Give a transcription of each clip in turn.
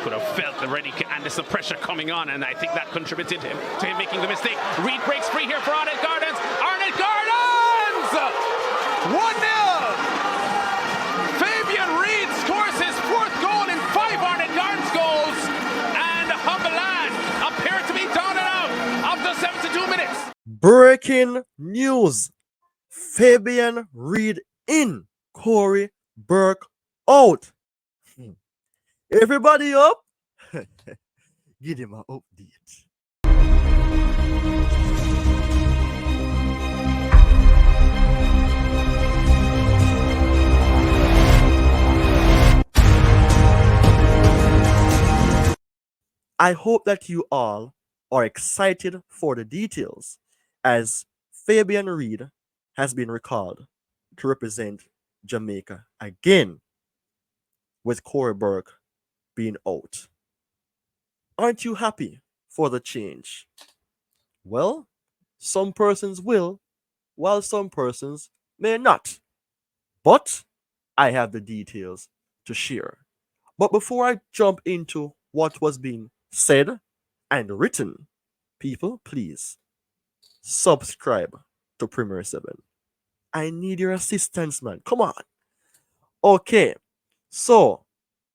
could have felt already, and there's some pressure coming on, and I think that contributed to him making the mistake. Reid breaks free here for Arnett Gardens. Arnett Gardens! 1-0! Fabian Reid scores his fourth goal in 5 Arnett Gardens goals, and Humberland appear to be down and out after 72 minutes. Breaking news. Fabian Reid in. Cory Burke out. Everybody up? Give him an update. I hope that you all are excited for the details, as Fabian Reid has been recalled to represent Jamaica again, with Cory Burke being out. Aren't you happy for the change? Well, some persons will, while some persons may not. But I have the details to share. But before I jump into what was being said and written, people, please subscribe to Premier 7. I need your assistance, man. Come on. Okay, so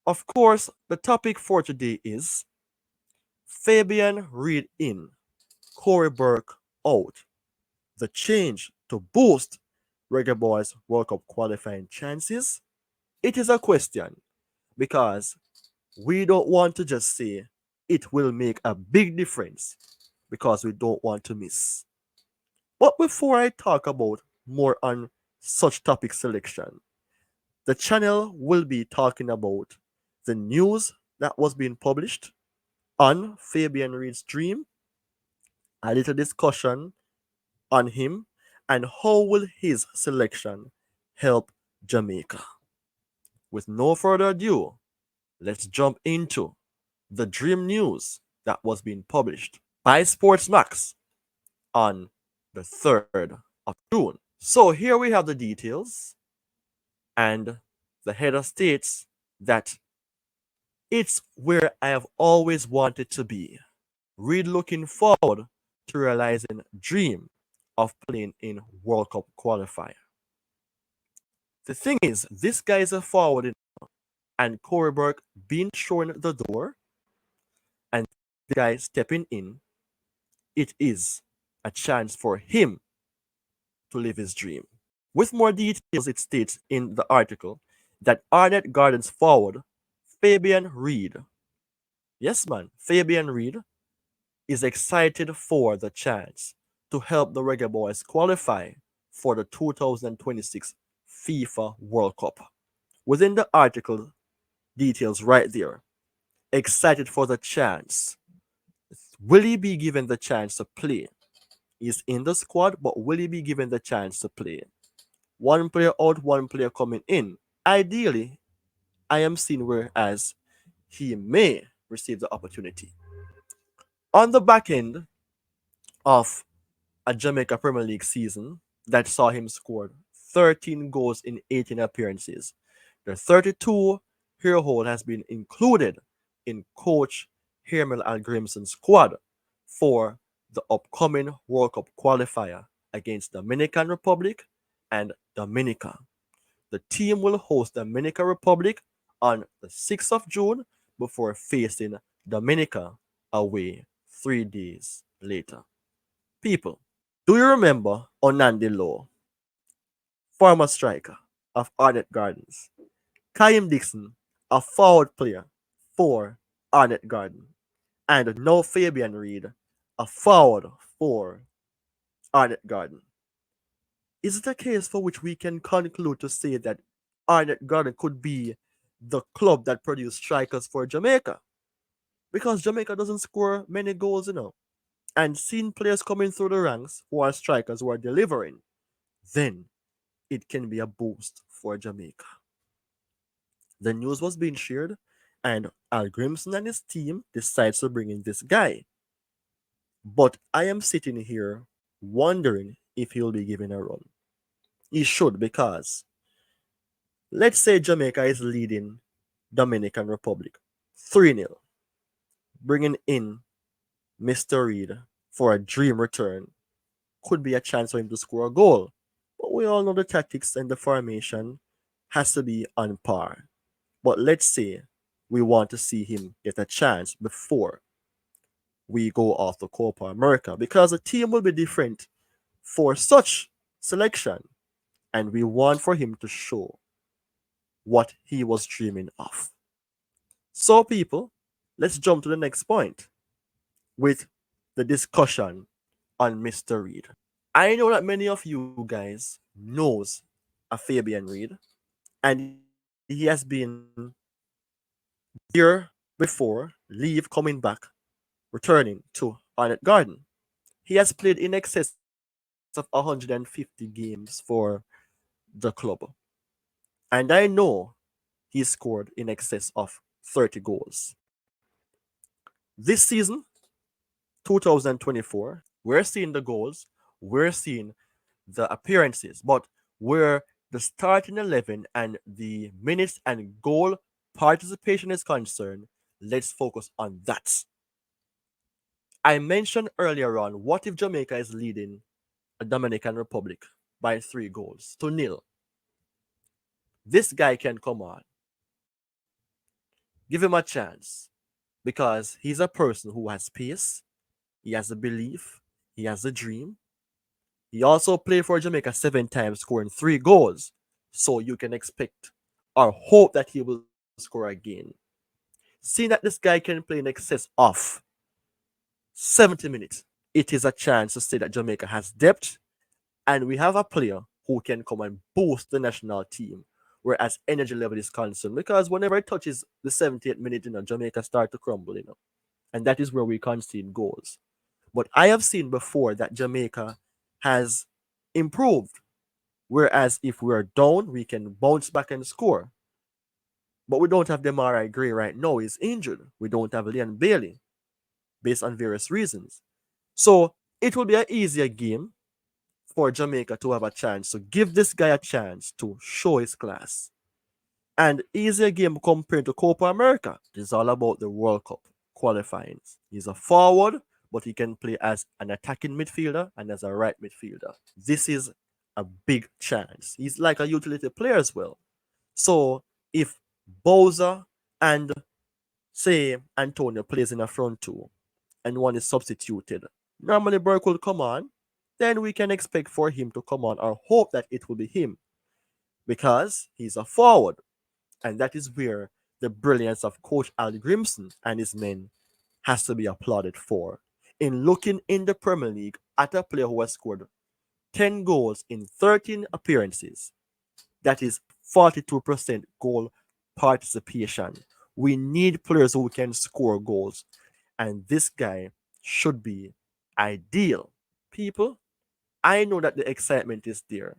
of course, the topic for today is Fabian Reid in, Cory Burke out. The change to boost Reggae Boyz World Cup qualifying chances? It is a question, because we don't want to just say it will make a big difference, because we don't want to miss. But before I talk about more on such topic selection, the channel will be talking about the news that was being published on Fabian Reid's dream, a little discussion on him, and how will his selection help Jamaica. With no further ado, let's jump into the dream news that was being published by Sportsmax on the 3rd of June. So here we have the details, and the header states that it's where I have always wanted to be. Reid looking forward to realizing dream of playing in World Cup qualifier. The thing is, this guy is a forward, and Cory Burke being shown the door, and the guy stepping in, it is a chance for him to live his dream. With more details, it states in the article that Arnett Gardens forward Fabian Reid, yes man, Fabian Reid, is excited for the chance to help the Reggae Boyz qualify for the 2026 FIFA World Cup. Within the article, details right there. Excited for the chance. Will he be given the chance to play? He's in the squad, but will he be given the chance to play? One player out, one player coming in. Ideally, I am seeing whereas he may receive the opportunity. On the back end of a Jamaica Premier League season that saw him score 13 goals in 18 appearances, the 32-year old has been included in coach Hermel Algrimson's squad for the upcoming World Cup qualifier against Dominican Republic and Dominica. The team will host Dominican Republic on the 6th of June before facing Dominica away 3 days later. People, do you remember Onandi Law, former striker of Arnett Gardens? Kaim Dixon, a forward player for Arnett Garden, and now Fabian Reid, a forward for Arnett Garden. Is it a case for which we can conclude to say that Arnett Garden could be the club that produced strikers for Jamaica? Because Jamaica doesn't score many goals, and seeing players coming through the ranks who are strikers who are delivering, then it can be a boost for Jamaica. The news was being shared, and Al Grimson and his team decides to bring in this guy. But I am sitting here wondering if he'll be given a run. He should, because let's say Jamaica is leading Dominican Republic 3-0. bringing in Mr. Reid for a dream return could be a chance for him to score a goal. But we all know the tactics and the formation has to be on par. But let's say we want to see him get a chance before we go off the Copa America because the team will be different for such selection. And we want for him to show what he was dreaming of. So, people, let's jump to the next point with the discussion on Mr. Reid. I know that many of you guys knows a Fabian Reid, and he has been here before, leave, coming back, returning to Arnett Garden. He has played in excess of 150 games for the club. And I know he scored in excess of 30 goals. This season, 2024, we're seeing the goals, we're seeing the appearances, but where the starting 11 and the minutes and goal participation is concerned, let's focus on that. I mentioned earlier on, what if Jamaica is leading a Dominican Republic by 3-0? This guy can come on. Give him a chance because he's a person who has pace, he has a belief, he has a dream. He also played for Jamaica 7 times, scoring 3 goals. So you can expect or hope that he will score again. Seeing that this guy can play in excess of 70 minutes, it is a chance to say that Jamaica has depth and we have a player who can come and boost the national team, whereas energy level is concerned. Because whenever it touches the 78th minute, Jamaica start to crumble, and that is where we concede goals. But I have seen before that Jamaica has improved, whereas if we're down, we can bounce back and score. But we don't have Demarai Gray right now. He's injured. We don't have Leon Bailey, based on various reasons. So it will be an easier game for Jamaica to have a chance to give this guy a chance to show his class. And easier game compared to Copa America. It's all about the World Cup qualifiers. He's a forward, but he can play as an attacking midfielder and as a right midfielder. This is a big chance. He's like a utility player as well. So if Bowser and say Antonio plays in a front two and one is substituted, normally Burke will come on, then we can expect for him to come on or hope that it will be him because he's a forward. And that is where the brilliance of Coach Al Grimson and his men has to be applauded for. In looking in the Premier League at a player who has scored 10 goals in 13 appearances, that is 42% goal participation. We need players who can score goals, and this guy should be ideal. People, I know that the excitement is there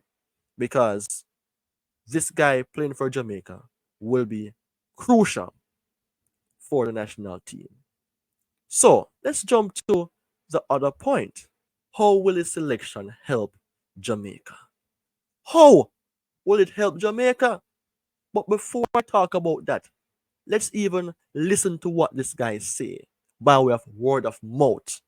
because this guy playing for Jamaica will be crucial for the national team. So let's jump to the other point. How will his selection help Jamaica? How will it help Jamaica? But before I talk about that, let's even listen to what this guy say by way of word of mouth.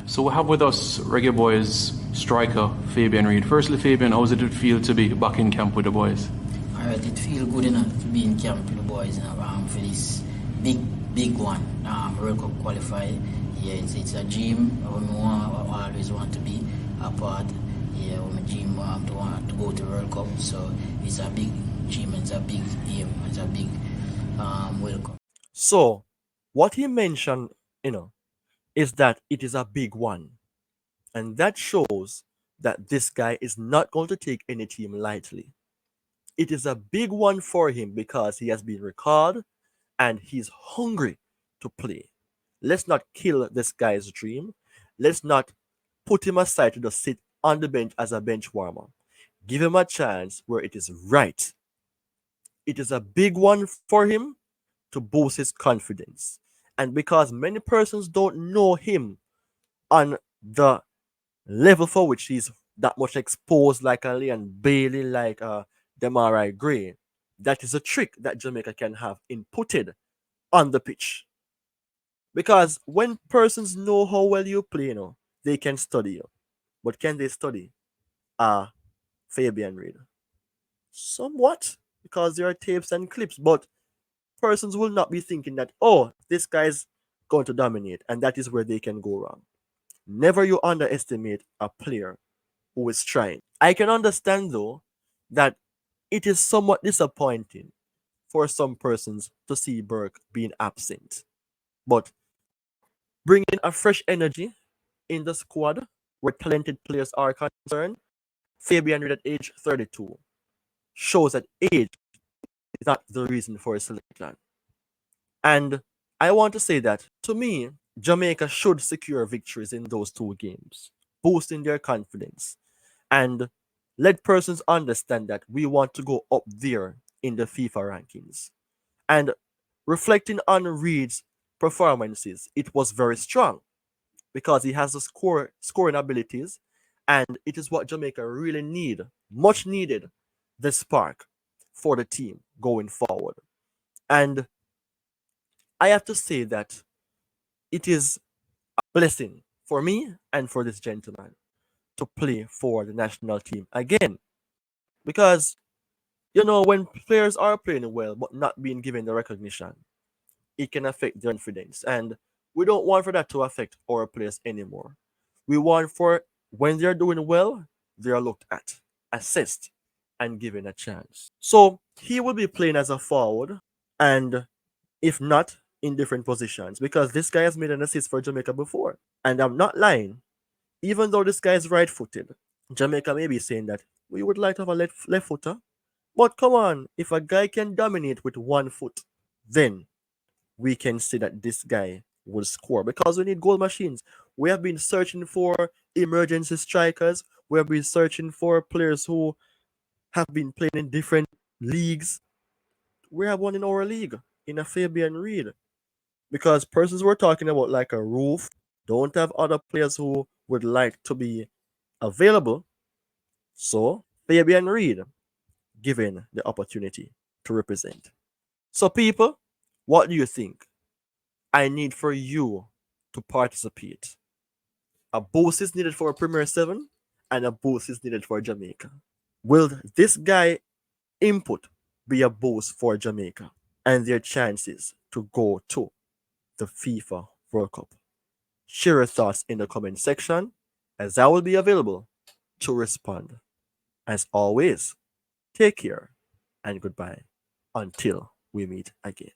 So we have with us Reggae Boyz striker Fabian Reid. Firstly, Fabian, how does it feel to be back in camp with the boys? Alright, it feels good enough to be in camp with the boys for this big one, World Cup qualifier. Yeah, it's a dream. I always want to be a part. Yeah, my dream to go to World Cup. So it's a big dream, it's a big aim, it's a big welcome. So what he mentioned, is that it is a big one. And that shows that this guy is not going to take any team lightly. It is a big one for him because he has been recalled and he's hungry to play. Let's not kill this guy's dream. Let's not put him aside to just sit on the bench as a bench warmer. Give him a chance where it is right. It is a big one for him to boost his confidence. And because many persons don't know him on the level for which he's that much exposed, like a Leon Bailey, like a Demarai Gray, that is a trick that Jamaica can have inputted on the pitch. Because when persons know how well you play, they can study you. But can they study Fabian Reid? Somewhat, because there are tapes and clips, but persons will not be thinking that, oh, this guy's going to dominate, and that is where they can go wrong. Never you underestimate a player who is trying. I can understand, though, that it is somewhat disappointing for some persons to see Burke being absent. But bringing a fresh energy in the squad where talented players are concerned, Fabian Reid at age 32 shows that age is not the reason for his selection. And I want to say that, to me, Jamaica should secure victories in those two games, boosting their confidence, and let persons understand that we want to go up there in the FIFA rankings. And reflecting on Reid's performances, it was very strong because he has the scoring abilities, and it is what Jamaica really need, much needed, the spark for the team going forward. And I have to say that it is a blessing for me and for this gentleman to play for the national team again. Because, when players are playing well but not being given the recognition, it can affect their confidence. And we don't want for that to affect our players anymore. We want for when they're doing well, they are looked at, assessed, and given a chance. So he will be playing as a forward, and if not, in different positions, because this guy has made an assist for Jamaica before. And I'm not lying. Even though this guy is right-footed, Jamaica may be saying that we would like to have a left footer. But come on, if a guy can dominate with one foot, then we can say that this guy will score, because we need goal machines. We have been searching for emergency strikers. We have been searching for players who have been playing in different leagues. We have one in our league, in a Fabian Reid. Because persons were talking about like a roof, don't have other players who would like to be available. So Fabian Reid given the opportunity to represent. So people, what do you think? I need for you to participate. A boost is needed for Premier 7 and a boost is needed for Jamaica. Will this guy input be a boost for Jamaica and their chances to go to the FIFA World Cup? Share your thoughts in the comment section, as I will be available to respond. As always, take care and goodbye until we meet again.